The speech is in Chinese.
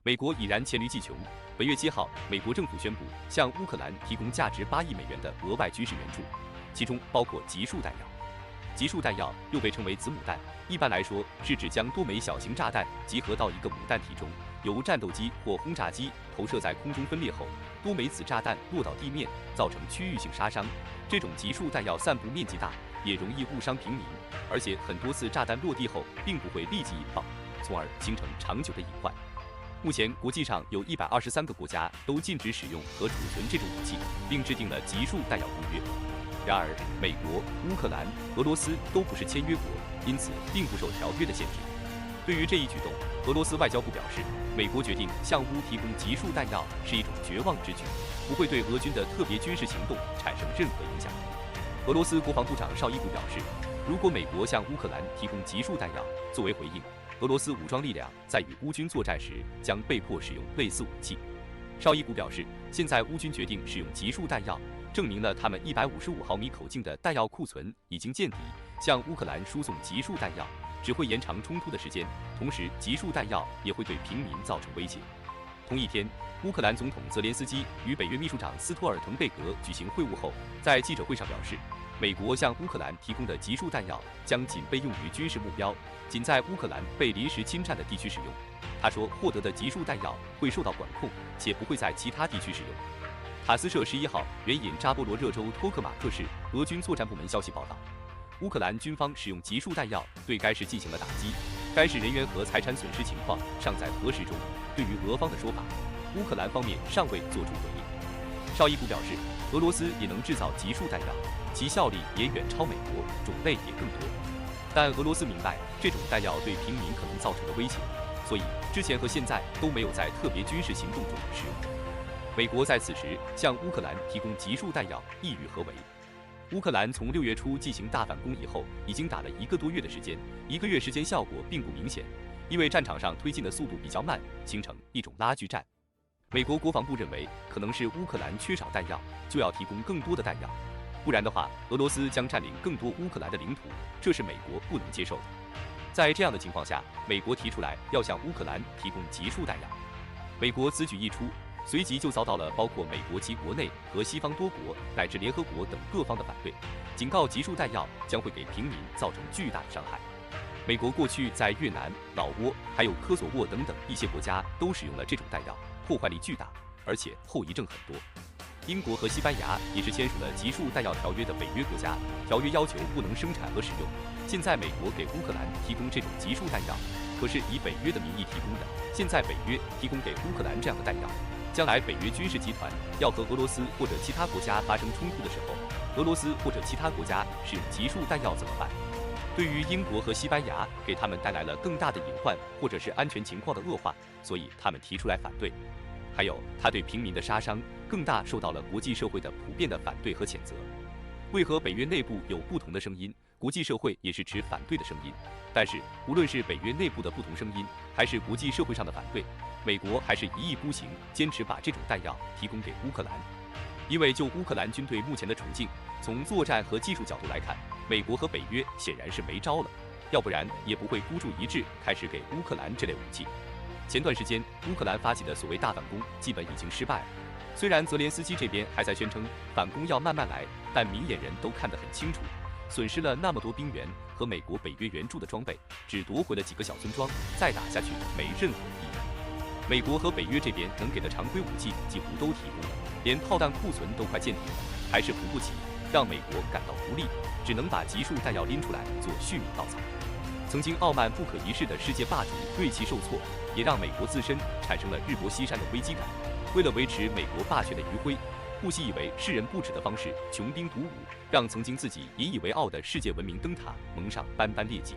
美国已然黔驴技穷。本月7号，美国政府宣布向乌克兰提供价值8亿美元的额外军事援助，其中包括集束弹药。集束弹药又被称为子母弹，一般来说是指将多枚小型炸弹集合到一个母弹体中，由战斗机或轰炸机投射在空中分裂后，多枚子炸弹落到地面，造成区域性杀伤。这种集束弹药散布面积大，也容易误伤平民，而且很多次炸弹落地后并不会立即引爆，从而形成长久的隐患。目前，国际上有123个国家都禁止使用和储存这种武器，并制定了集束弹药公约。然而，美国、乌克兰、俄罗斯都不是签约国，因此并不受条约的限制。对于这一举动，俄罗斯外交部表示，美国决定向乌提供集束弹药是一种绝望之举，不会对俄军的特别军事行动产生任何影响。俄罗斯国防部长绍伊古表示，如果美国向乌克兰提供集束弹药，作为回应，俄罗斯武装力量在与乌军作战时将被迫使用类似武器。绍伊古表示，现在乌军决定使用集束弹药，证明了他们155毫米口径的弹药库存已经见底，向乌克兰输送集束弹药只会延长冲突的时间，同时集束弹药也会对平民造成威胁。同一天，乌克兰总统泽连斯基与北约秘书长斯托尔滕贝格举行会晤后，在记者会上表示，美国向乌克兰提供的集束弹药将仅被用于军事目标，仅在乌克兰被临时侵占的地区使用。他说，获得的集束弹药会受到管控，且不会在其他地区使用。塔斯社11号援引扎波罗热州托克马克市俄军作战部门消息报道，乌克兰军方使用集束弹药对该市进行了打击，该市人员和财产损失情况尚在核实中。对于俄方的说法，乌克兰方面尚未作出回应。绍伊古表示，俄罗斯也能制造集束弹药，其效力也远超美国，种类也更多。但俄罗斯明白这种弹药对平民可能造成的威胁，所以之前和现在都没有在特别军事行动中使用。美国在此时向乌克兰提供集束弹药，意欲何为？乌克兰从6月初进行大反攻以后，已经打了1个多月的时间，1个月时间效果并不明显，因为战场上推进的速度比较慢，形成一种拉锯战。美国国防部认为，可能是乌克兰缺少弹药，就要提供更多的弹药，不然的话，俄罗斯将占领更多乌克兰的领土，这是美国不能接受的。在这样的情况下，美国提出来要向乌克兰提供集束弹药，美国此举一出，随即就遭到了包括美国其国内和西方多国乃至联合国等各方的反对，警告集束弹药将会给平民造成巨大的伤害。美国过去在越南、老挝还有科索沃等等一些国家都使用了这种弹药，破坏力巨大，而且后遗症很多。英国和西班牙也是签署了集束弹药条约的北约国家，条约要求不能生产和使用。现在美国给乌克兰提供这种集束弹药，可是以北约的名义提供的，现在北约提供给乌克兰这样的弹药，将来北约军事集团要和俄罗斯或者其他国家发生冲突的时候，俄罗斯或者其他国家使用集束弹药怎么办？对于英国和西班牙，给他们带来了更大的隐患，或者是安全情况的恶化，所以他们提出来反对。还有，他对平民的杀伤更大，受到了国际社会的普遍的反对和谴责。为何北约内部有不同的声音，国际社会也是持反对的声音？但是，无论是北约内部的不同声音，还是国际社会上的反对，美国还是一意孤行，坚持把这种弹药提供给乌克兰。因为就乌克兰军队目前的处境，从作战和技术角度来看，美国和北约显然是没招了，要不然也不会孤注一掷开始给乌克兰这类武器。前段时间，乌克兰发起的所谓大反攻基本已经失败了。虽然泽连斯基这边还在宣称反攻要慢慢来，但明眼人都看得很清楚，损失了那么多兵员和美国北约援助的装备，只夺回了几个小村庄，再打下去没任何意义。美国和北约这边能给的常规武器几乎都提供了，连炮弹库存都快见底了，还是扶不起，让美国感到无力，只能把集束弹药拎出来做续命稻草。曾经傲慢不可一世的世界霸主锐气受挫，也让美国自身产生了日薄西山的危机感。为了维持美国霸权的余晖，不惜以为世人不耻的方式穷兵黩武，让曾经自己引以为傲的世界文明灯塔蒙上斑斑劣迹。